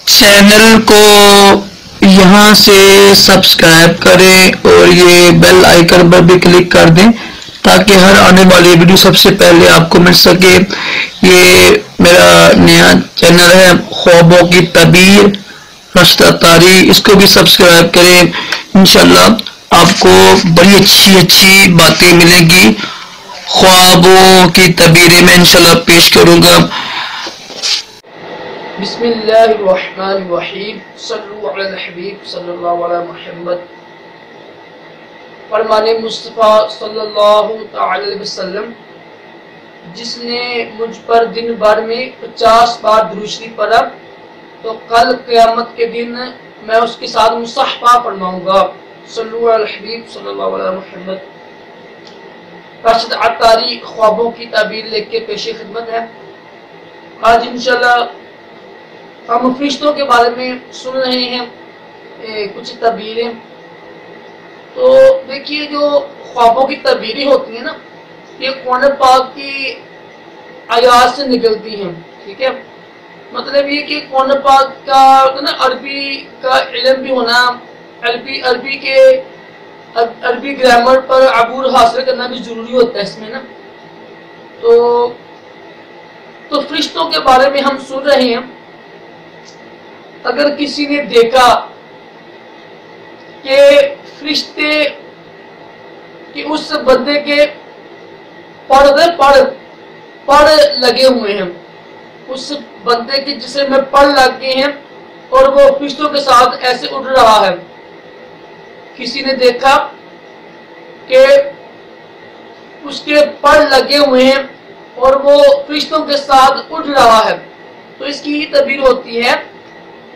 Channel کو یہاں سے سبسکرائب کریں اور یہ بیل آئیکن پر بھی کلک کر دیں تاکہ ہر آنے والی ویڈیو سب سے پہلے آپ کو مل سکے۔ یہ میرا نیا چینل ہے خوابوں کی تعبیر رشتہ طاری، اس کو بھی سبسکرائب کریں۔ انشاءاللہ آپ کو بڑی اچھی باتیں ملیں گی، خوابوں کی تعبیریں میں انشاءاللہ پیش کروں گا۔ بسم اللہ الرحمن الرحیم، صلو علی الحبیب صلی اللہ علیہ محمد۔ فرمان مصطفیٰ صلی اللہ تعالی علیہ وسلم، جس نے مجھ پر دن بھر میں 50 بار درود شریف پڑھا تو کل قیامت کے دن میں اس کے ساتھ مصحفہ فرماؤں گا۔ صلو علی الحبیب صلی اللہ علیہ محمد۔ راشد عطاری خوابوں کی تعبیر لے کے پیش خدمت ہے۔ آج انشاءاللہ ہم فرشتوں کے بارے میں سن رہے ہیں کچھ تعبیریں۔ تو دیکھیے جو خوابوں کی تعبیریں ہوتی ہیں نا، یہ قرآن پاک کی آیات سے نکلتی ہیں، ٹھیک ہے۔ مطلب یہ کہ قرآن پاک کا عربی کا علم بھی ہونا، عربی گرامر پر عبور حاصل کرنا بھی ضروری ہوتا ہے اس میں نا۔ تو فرشتوں کے بارے میں ہم سن رہے ہیں۔ اگر کسی نے دیکھا کہ فرشتے کہ اس بندے کے پڑ لگے ہوئے ہیں، اس بندے کے جسم میں پڑ لگے ہیں اور وہ فرشتوں کے ساتھ ایسے اڑ رہا ہے۔ کسی نے دیکھا کہ اس کے پڑ لگے ہوئے ہیں اور وہ فرشتوں کے ساتھ اڑ رہا ہے، تو اس کی یہ تعبیر ہوتی ہے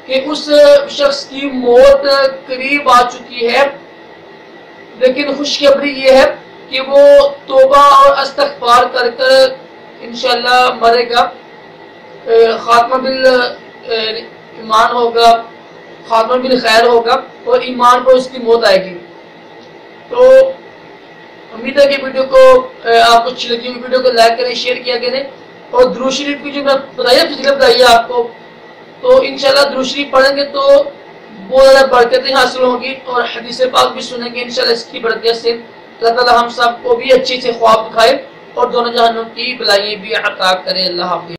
کہ اس شخص کی موت قریب آ چکی ہے، لیکن خوشخبری یہ ہے کہ وہ توبہ اور استغفار کر کر انشاءاللہ مرے گا، خاتمہ بالایمان ہوگا، خاتمہ بالخیر ہوگا اور ایمان پر اس کی موت آئے گی۔ تو امید ہے کہ ویڈیو کو آپ کو اچھی لگی، ویڈیو کو لائک کریں، شیئر کیا کریں اور درود شریف کی جو میں بتائی آپ کو، تو انشاءاللہ درود شریف پڑھیں گے تو بہت زیادہ برکتیں حاصل ہوں گی اور حدیث پاک بھی سنیں گے انشاءاللہ۔ اس کی برکت سے اللہ تعالی ہم سب کو بھی اچھے خواب دکھائے اور دونوں جہانوں کی بلائیں بھی عطا کرے۔ اللہ حافظ۔